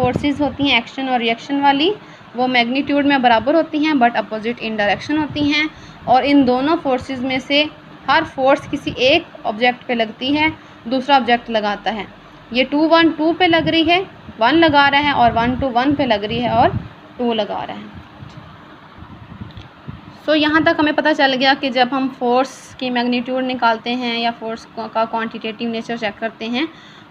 Forces होती हैं action और रिएक्शन वाली, वो मैग्नीट्यूड में बराबर होती हैं बट अपोजिट इन डायरेक्शन होती हैं। और इन दोनों फोर्सेस में से हर फोर्स किसी एक ऑब्जेक्ट पे लगती है, दूसरा ऑब्जेक्ट लगाता है। ये 2 1 2 पे लग रही है, 1 लगा रहा है, और 1 2 1 पे लग रही है और 2 लगा रहा है। सो यहाँ तक हमें पता चल गया कि जब हम फोर्स की मैग्नीट्यूड निकालते हैं या फोर्स का क्वांटिटेटिव नेचर चेक करते हैं,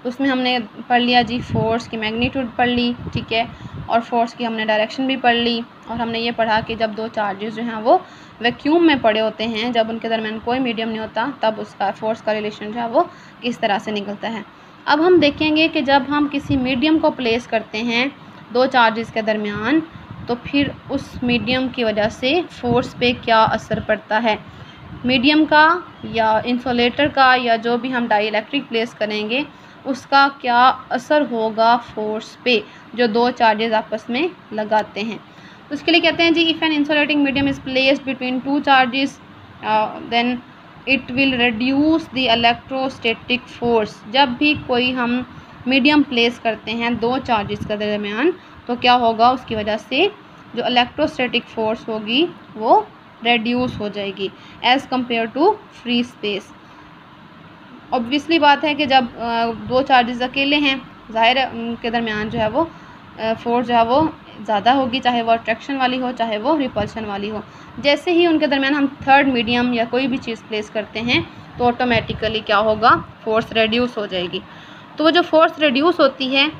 उसमें हमने पढ़ लिया जी फोर्स की मैग्नीट्यूड पढ़ ली, ठीक है, और फोर्स की हमने डायरेक्शन भी पढ़ ली। और हमने ये पढ़ा कि जब दो चार्जेस जो हैं वो वैक्यूम में पड़े होते हैं, जब उनके दरमियान कोई मीडियम नहीं होता, तब उसका फोर्स का रिलेशन जो है वो किस तरह से निकलता है। अब हम देखेंगे कि जब हम किसी मीडियम को प्लेस करते हैं दो चार्जेस के दरमियान, तो फिर उस मीडियम की वजह से फोर्स पे क्या असर पड़ता है। मीडियम का या इंसुलेटर का या जो भी हम डाइइलेक्ट्रिक प्लेस करेंगे, उसका क्या असर होगा फोर्स पे जो दो चार्जेस आपस में लगाते हैं। तो उसके लिए कहते हैं जी, if an insulating medium is placed between two charges then it will reduce the electrostatic force. जब भी कोई हम मीडियम प्लेस करते हैं दो चार्जेस के दरमियान, तो क्या होगा, उसकी वजह से जो इलेक्ट्रोस्टैटिक फोर्स होगी वो रेड्यूस हो जाएगी as compared to free space. Obviously बात है कि जब दो चार्जेस अकेले हैं, ज़ाहिर है उनके दरमियान जो है वो फोर्स जो है वो ज़्यादा होगी, चाहे वो अट्रैक्शन वाली हो चाहे वो रिपल्शन वाली हो। जैसे ही उनके दरमियान हम थर्ड मीडियम या कोई भी चीज़ प्लेस करते हैं, तो ऑटोमेटिकली क्या होगा, फोर्स रेड्यूस हो जाएगी। तो वो जो फोर्स रेड्यूस होती है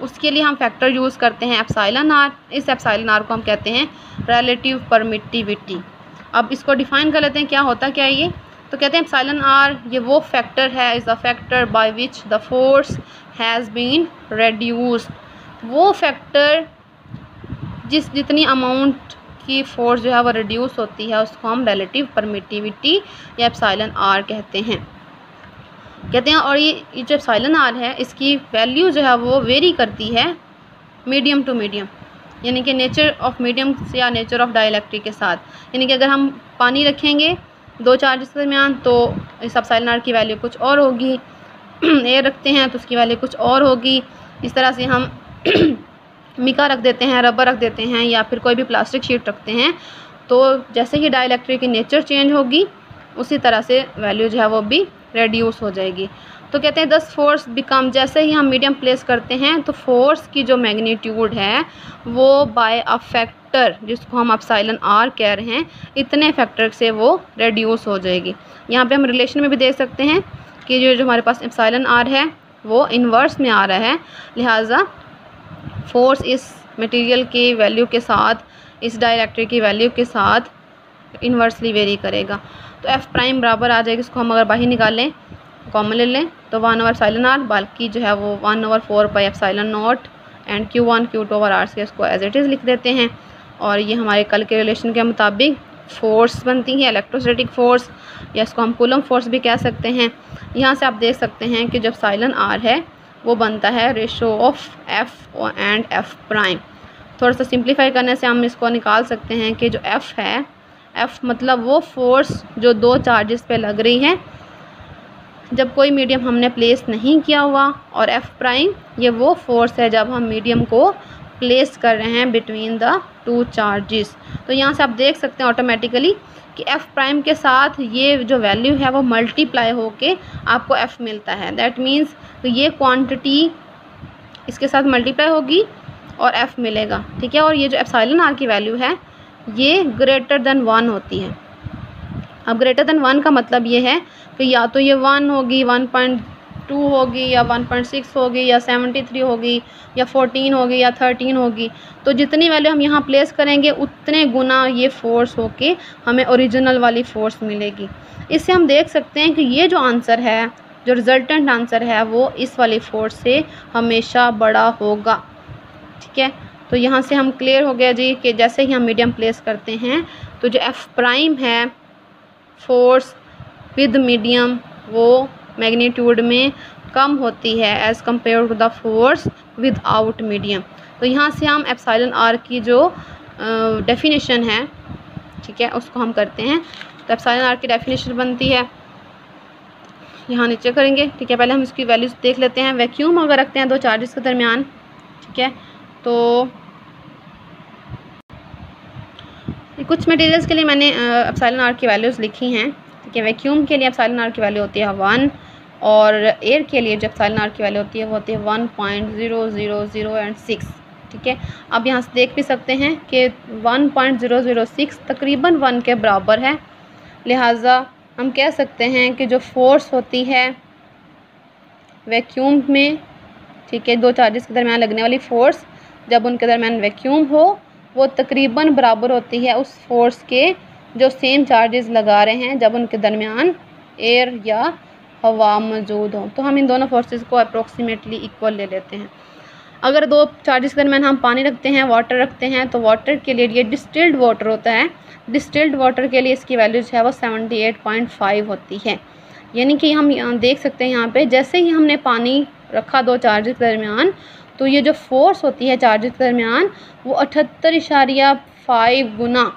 उसके लिए हम फैक्टर यूज़ करते हैं एप्सिलॉन आर। इस एप्सिलॉन आर को हम कहते हैं रिलेटिव परमिटिविटी। अब इसको डिफ़ाइन कर लेते हैं, क्या होता क्या है ये। तो कहते हैं एप्सिलॉन आर ये वो फैक्टर है, is the factor by which the force has been reduced. वो फैक्टर जितनी अमाउंट की फोर्स जो है वो रिड्यूस होती है, उसको हम रिलेटिव परमिटिविटी या एप्सिलॉन आर कहते हैं। और ये जो एप्सिलॉन आर है, इसकी वैल्यू जो है वो वेरी करती है मीडियम टू मीडियम, यानी कि नेचर ऑफ मीडियम या नेचर ऑफ डाइइलेक्ट्रिक के साथ। यानी कि अगर हम पानी रखेंगे दो चार्जेस के दरमियान, तो इस एप्सिलॉन आर की वैल्यू कुछ और होगी। एयर रखते हैं तो उसकी वैल्यू कुछ और होगी। इस तरह से हम मिका रख देते हैं, रबर रख देते हैं, या फिर कोई भी प्लास्टिक शीट रखते हैं, तो जैसे ही डाइइलेक्ट्रिक की नेचर चेंज होगी, उसी तरह से वैल्यू जो है वो भी रेड्यूस हो जाएगी। तो कहते हैं 10 फोर्स बिकम, जैसे ही हम मीडियम प्लेस करते हैं तो फोर्स की जो मैग्नीट्यूड है वो बाय अ फैक्टर, जिसको हम एप्सिलॉन आर कह रहे हैं, इतने फैक्टर से वो रेड्यूस हो जाएगी। यहाँ पे हम रिलेशन में भी देख सकते हैं कि जो हमारे पास एप्सिलॉन आर है वो इन्वर्स में आ रहा है, लिहाजा फोर्स इस मटेरियल की वैल्यू के साथ, इस डाइइलेक्ट्रिक की वैल्यू के साथ इन्वर्सली वेरी करेगा। तो एफ प्राइम बराबर आ जाएगी, इसको हम अगर बाहर निकालें, कॉमन ले लें, तो 1 ओवर एप्सिलॉन आर, बाकी जो है वो 1 over 4 pi epsilon naught and Q1 Q2 over R से इसको एज इट इज़ लिख देते हैं। और ये हमारे कल के रिलेशन के मुताबिक फोर्स बनती है, इलेक्ट्रोस्टैटिक फोर्स, या इसको हम कूलम फोर्स भी कह सकते हैं। यहाँ से आप देख सकते हैं कि जब एप्सिलॉन आर है वो बनता है ratio of F and F prime. थोड़ा सा सिंप्लीफाई करने से हम इसको निकाल सकते हैं कि जो एफ़ है, एफ़ मतलब वो फोर्स जो दो चार्जेस पे लग रही है जब कोई मीडियम हमने प्लेस नहीं किया हुआ, और एफ़ प्राइम ये वो फोर्स है जब हम मीडियम को प्लेस कर रहे हैं बिटवीन द टू चार्जेस। तो यहाँ से आप देख सकते हैं ऑटोमेटिकली कि एफ़ प्राइम के साथ ये जो वैल्यू है वो मल्टीप्लाई होके आपको एफ़ मिलता है। दैट मीन्स तो ये क्वांटिटी इसके साथ मल्टीप्लाई होगी और एफ़ मिलेगा, ठीक है। और ये जो एप्सिलॉन आर की वैल्यू है ये ग्रेटर देन 1 होती है। अब ग्रेटर देन 1 का मतलब ये है कि या तो ये 1 होगी, 1.2 होगी, या 1.6 होगी, या 73 होगी, या 14 होगी, या 13 होगी। तो जितनी वैल्यू हम यहाँ प्लेस करेंगे उतने गुना ये फोर्स होके हमें ओरिजिनल वाली फोर्स मिलेगी। इससे हम देख सकते हैं कि ये जो आंसर है, जो रिजल्टेंट आंसर है, वो इस वाली फोर्स से हमेशा बड़ा होगा, ठीक है। तो यहाँ से हम क्लियर हो गया जी कि जैसे ही हम मीडियम प्लेस करते हैं तो जो एफ़ प्राइम है फोर्स विद मीडियम वो मैग्नीट्यूड में कम होती है as compared to the force without medium. तो यहाँ से हम एप्सिलॉन आर की जो डेफिनेशन है, ठीक है, उसको हम करते हैं। तो एप्सिलॉन आर की डेफिनेशन बनती है, यहाँ नीचे करेंगे, ठीक है। पहले हम इसकी वैल्यूज़ देख लेते हैं। वैक्यूम अगर रखते हैं दो चार्जेस के दरमियान, ठीक है। तो कुछ मटेरियल्स के लिए मैंने एप्सिलॉन आर की वैल्यूज़ लिखी हैं, ठीक है। वैक्यूम के लिए एप्सिलॉन आर की वैल्यू होती है 1 और एयर के लिए जो एप्सिलॉन आर की वैल्यू होती है वो होती है 1.000 6, ठीक है। अब यहाँ से देख भी सकते हैं कि 1.006 तकरीबन 1 के बराबर है, लिहाजा हम कह सकते हैं कि जो फोर्स होती है वैक्यूम में, ठीक है, दो चार्जेस के दरमियान लगने वाली फ़ोर्स जब उनके दरमियान वैक्यूम हो वो तकरीबन बराबर होती है उस फोर्स के जो सेम चार्जेस लगा रहे हैं जब उनके दरमियान एयर या हवा मौजूद हो। तो हम इन दोनों फोर्सेस को अप्रोक्सीमेटली इक्वल ले लेते हैं। अगर दो चार्जेस के दरमियान हम पानी रखते हैं, वाटर रखते हैं, तो वाटर के लिए ये डिस्टिल्ड वाटर होता है। डिस्टिल्ड वाटर के लिए इसकी वैल्यू जो है वो 78.5 होती है। यानी कि हम देख सकते हैं यहाँ पे जैसे ही हमने पानी रखा दो चार्जेस के दरमियान, तो ये जो फोर्स होती है चार्जेस के दरमियान वो 78.5 गुना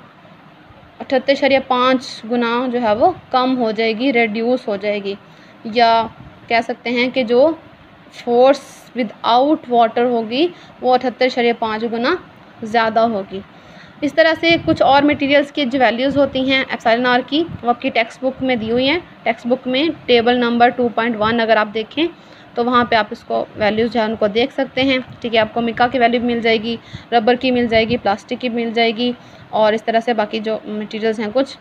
78.5 गुना जो है वो कम हो जाएगी, रेड्यूस हो जाएगी। या कह सकते हैं कि जो फोर्स विदाउट वाटर होगी वो 78.5 गुना ज़्यादा होगी। इस तरह से कुछ और मटेरियल्स की जो वैल्यूज़ होती हैं एप्सिलॉन आर की वो आपकी टेक्स्ट बुक में दी हुई हैं। टेक्स्ट बुक में टेबल नंबर 2.1 अगर आप देखें तो वहाँ पे आप इसको वैल्यूज़ जो है उनको देख सकते हैं, ठीक है। आपको मिका की वैल्यू मिल जाएगी, रबर की मिल जाएगी, प्लास्टिक की मिल जाएगी और इस तरह से बाकी जो मटेरियल्स हैं कुछ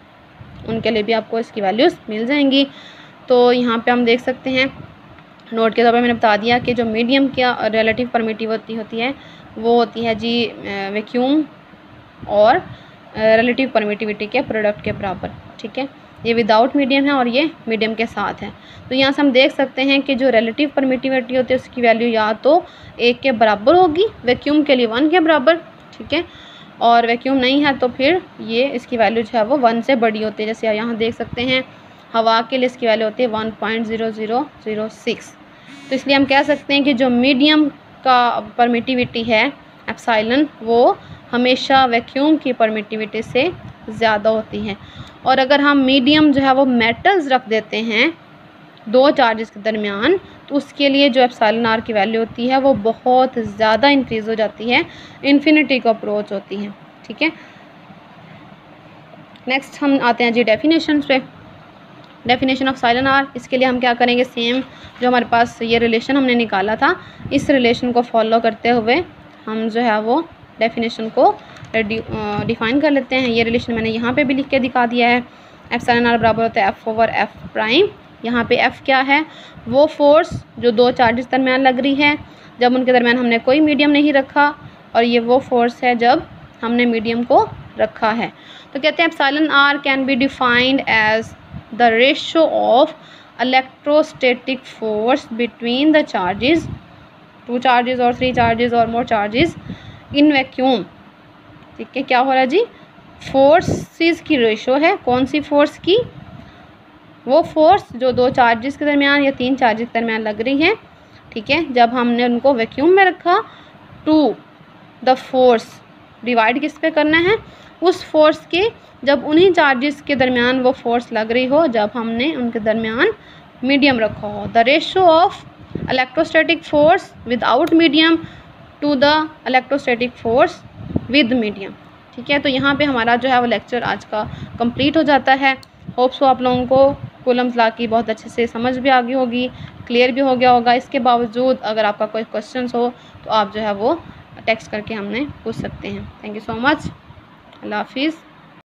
उनके लिए भी आपको इसकी वैल्यूज़ मिल जाएंगी। तो यहाँ पे हम देख सकते हैं नोट के तौर पर मैंने बता दिया कि जो मीडियम की रिलेटिव परमिटिविटी होती है वो होती है जी वैक्यूम और रिलेटिव परमिटिविटी के प्रोडक्ट के बराबर, ठीक है। ये विदाउट मीडियम है और ये मीडियम के साथ है। तो यहाँ से हम देख सकते हैं कि जो रिलेटिव परमिटिविटी होती है उसकी वैल्यू या तो 1 के बराबर होगी, वैक्यूम के लिए 1 के बराबर, ठीक है, और वैक्यूम नहीं है तो फिर ये इसकी वैल्यू जो है वो 1 से बड़ी होती है। जैसे यहाँ देख सकते हैं हवा के लिए इसकी वैल्यू होती है 1.0006। तो इसलिए हम कह सकते हैं कि जो मीडियम का परमिटिविटी है एप्सिलॉन वो हमेशा वैक्यूम की परमिटिविटी से ज़्यादा होती है। और अगर हम मीडियम जो है वो मेटल्स रख देते हैं दो चार्जेस के दरमियान तो उसके लिए जो एप्सिलॉन आर की वैल्यू होती है वो बहुत ज़्यादा इंक्रीज़ हो जाती है, इन्फिनिटी को अप्रोच होती है, ठीक है। नेक्स्ट हम आते हैं जी डेफिनेशन पे। डेफिनेशन ऑफ एप्सिलॉन आर, इसके लिए हम क्या करेंगे, सेम जो हमारे पास ये रिलेशन हमने निकाला था इस रिलेशन को फॉलो करते हुए हम जो है वो डेफिनेशन को डिफ़ाइन कर लेते हैं। ये रिलेशन मैंने यहाँ पे भी लिख के दिखा दिया है। एप्सिलॉन आर बराबर होता है F/F प्राइम। यहाँ पे F क्या है, वो फोर्स जो दो चार्जेस दरमियान लग रही है जब उनके दरमियान हमने कोई मीडियम नहीं रखा, और ये वो फोर्स है जब हमने मीडियम को रखा है। तो कहते हैं epsilon R can be defined as the ratio of electrostatic force between the charges, 2 charges और 3 चार्जेस और मोर चार्जेस इन वैक्यूम, ठीक है। क्या हो रहा है जी, फोर्सेस की रेशो है, कौन सी फोर्स की, वो फोर्स जो दो चार्जेस के दरमियान या 3 चार्जेस के दरमियान लग रही है, ठीक है, जब हमने उनको वैक्यूम में रखा, टू द फोर्स डिवाइड किस पे करना है, उस फोर्स के जब उन्हीं चार्जेस के दरमियान वो फोर्स लग रही हो जब हमने उनके दरमियान मीडियम रखा हो। The ratio of electrostatic force without medium to the electrostatic force with medium, ठीक है। तो यहाँ पे हमारा जो है वो लेक्चर आज का कंप्लीट हो जाता है। होप्स आप लोगों को कूलम्स लॉ की बहुत अच्छे से समझ भी आ गई होगी, क्लियर भी हो गया होगा। इसके बावजूद अगर आपका कोई क्वेश्चन हो तो आप जो है वो टेक्स्ट करके हमने पूछ सकते हैं। थैंक यू सो मच, अल्लाह हाफिज़।